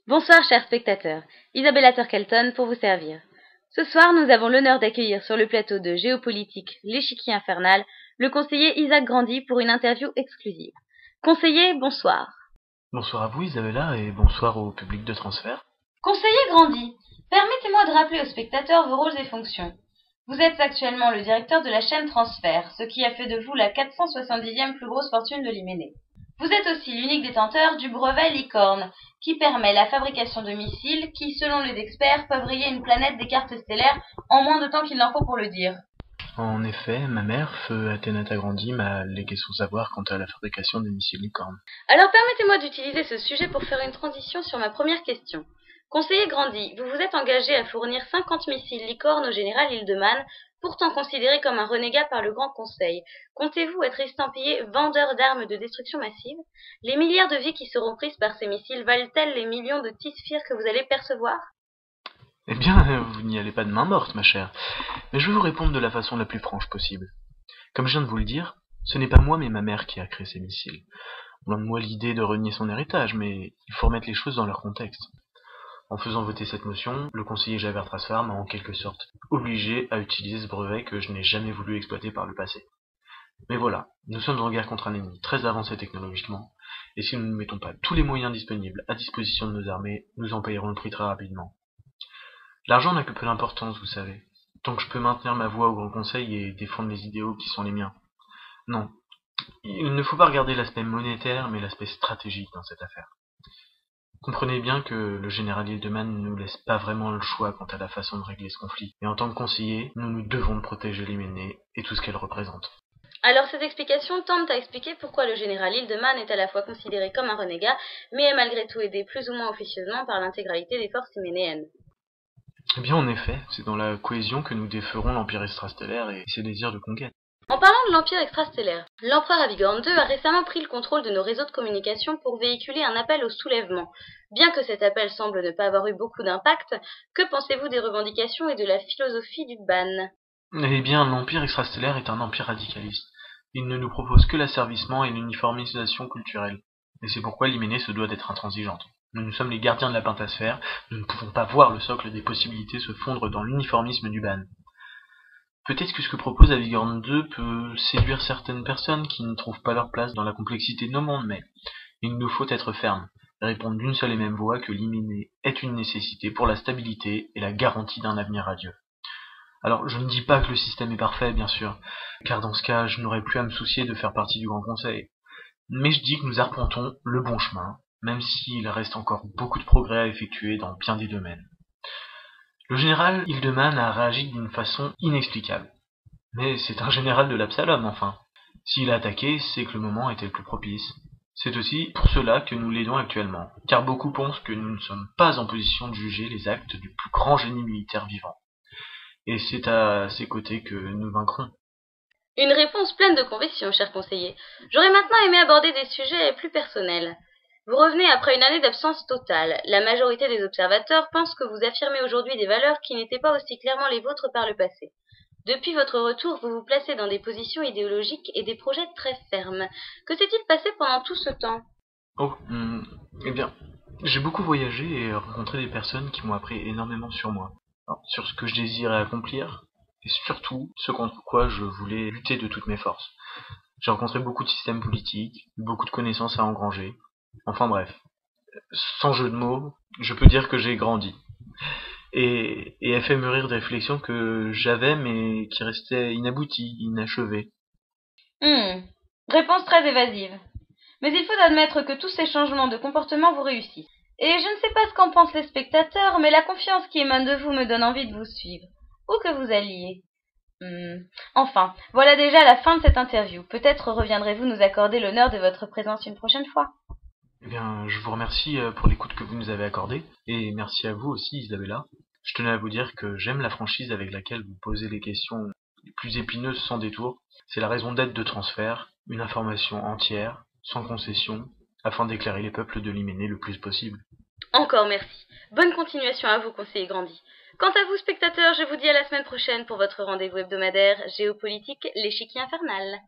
Bonsoir chers spectateurs, Isabella Turkelton pour vous servir. Ce soir, nous avons l'honneur d'accueillir sur le plateau de Géopolitique, l'échiquier infernal, le conseiller Isaac Grandy pour une interview exclusive. Conseiller, bonsoir. Bonsoir à vous Isabella et bonsoir au public de Transfert. Conseiller Grandy, permettez-moi de rappeler aux spectateurs vos rôles et fonctions. Vous êtes actuellement le directeur de la chaîne Transfert, ce qui a fait de vous la 470e plus grosse fortune de l'Hyménée. Vous êtes aussi l'unique détenteur du brevet Licorne, qui permet la fabrication de missiles qui, selon les experts, peuvent rayer une planète des cartes stellaires en moins de temps qu'il n'en faut pour le dire. En effet, ma mère, feu Athénata Grandy, m'a légué son savoir quant à la fabrication des missiles Licorne. Alors permettez-moi d'utiliser ce sujet pour faire une transition sur ma première question. Conseiller Grandy, vous vous êtes engagé à fournir 50 missiles Licorne au général Hildemann, pourtant considéré comme un renégat par le Grand Conseil. Comptez-vous être estampillé vendeur d'armes de destruction massive? Les milliards de vies qui seront prises par ces missiles valent-elles les millions de tisphires que vous allez percevoir? Eh bien, vous n'y allez pas de main morte, ma chère. Mais je vais vous répondre de la façon la plus franche possible. Comme je viens de vous le dire, ce n'est pas moi mais ma mère qui a créé ces missiles. Loin de moi l'idée de renier son héritage, mais il faut remettre les choses dans leur contexte. En faisant voter cette motion, le conseiller Javert Trasfar m'a en quelque sorte obligé à utiliser ce brevet que je n'ai jamais voulu exploiter par le passé. Mais voilà, nous sommes en guerre contre un ennemi très avancé technologiquement, et si nous ne mettons pas tous les moyens disponibles à disposition de nos armées, nous en payerons le prix très rapidement. L'argent n'a que peu d'importance, vous savez, tant que je peux maintenir ma voix au Grand Conseil et défendre les idéaux qui sont les miens. Non, il ne faut pas regarder l'aspect monétaire, mais l'aspect stratégique dans cette affaire. Comprenez bien que le général Hildemann ne nous laisse pas vraiment le choix quant à la façon de régler ce conflit, et en tant que conseiller, nous devons de protéger l'Hyménée et tout ce qu'elle représente. Alors ces explications tentent à expliquer pourquoi le général Hildemann est à la fois considéré comme un renégat, mais est malgré tout aidé plus ou moins officieusement par l'intégralité des forces hyménéennes. Eh bien en effet, c'est dans la cohésion que nous déferons l'Empire extrastellaire et ses désirs de conquête. En parlant de l'Empire extrastellaire, l'empereur Avigorn II a récemment pris le contrôle de nos réseaux de communication pour véhiculer un appel au soulèvement. Bien que cet appel semble ne pas avoir eu beaucoup d'impact, que pensez-vous des revendications et de la philosophie du ban? Eh bien, l'Empire extrastellaire est un empire radicaliste. Il ne nous propose que l'asservissement et l'uniformisation culturelle. Et c'est pourquoi l'Hyménée se doit d'être intransigeante. Nous sommes les gardiens de la pentasphère, nous ne pouvons pas voir le socle des possibilités se fondre dans l'uniformisme du ban. Peut-être que ce que propose Avigorn II peut séduire certaines personnes qui ne trouvent pas leur place dans la complexité de nos mondes, mais il nous faut être fermes et répondre d'une seule et même voix que l'Hyménée est une nécessité pour la stabilité et la garantie d'un avenir radieux. Alors, je ne dis pas que le système est parfait, bien sûr, car dans ce cas, je n'aurais plus à me soucier de faire partie du Grand Conseil. Mais je dis que nous arpentons le bon chemin, même s'il reste encore beaucoup de progrès à effectuer dans bien des domaines. Le général Hildemann a réagi d'une façon inexplicable. Mais c'est un général de l'Absalom, enfin. S'il a attaqué, c'est que le moment était le plus propice. C'est aussi pour cela que nous l'aidons actuellement, car beaucoup pensent que nous ne sommes pas en position de juger les actes du plus grand génie militaire vivant. Et c'est à ses côtés que nous vaincrons. Une réponse pleine de conviction, cher conseiller. J'aurais maintenant aimé aborder des sujets plus personnels. Vous revenez après une année d'absence totale. La majorité des observateurs pensent que vous affirmez aujourd'hui des valeurs qui n'étaient pas aussi clairement les vôtres par le passé. Depuis votre retour, vous vous placez dans des positions idéologiques et des projets très fermes. Que s'est-il passé pendant tout ce temps? Eh bien, j'ai beaucoup voyagé et rencontré des personnes qui m'ont appris énormément sur moi, sur ce que je désirais accomplir, et surtout ce contre quoi je voulais lutter de toutes mes forces. J'ai rencontré beaucoup de systèmes politiques, beaucoup de connaissances à engranger. Enfin bref, sans jeu de mots, je peux dire que j'ai grandi. Et a fait mûrir des réflexions que j'avais mais qui restaient inabouties, inachevées. Réponse très évasive. Mais il faut admettre que tous ces changements de comportement vous réussissent. Et je ne sais pas ce qu'en pensent les spectateurs, mais la confiance qui émane de vous me donne envie de vous suivre. Où que vous alliez. Enfin, voilà déjà la fin de cette interview. Peut-être reviendrez-vous nous accorder l'honneur de votre présence une prochaine fois. Eh bien, je vous remercie pour l'écoute que vous nous avez accordée, et merci à vous aussi, Isabella. Je tenais à vous dire que j'aime la franchise avec laquelle vous posez les questions les plus épineuses sans détour. C'est la raison d'être de Transfert, une information entière, sans concession, afin d'éclairer les peuples de l'Hyménée le plus possible. Encore merci. Bonne continuation à vous, conseiller Grandy. Quant à vous, spectateurs, je vous dis à la semaine prochaine pour votre rendez-vous hebdomadaire Géopolitique, l'échiquier infernal.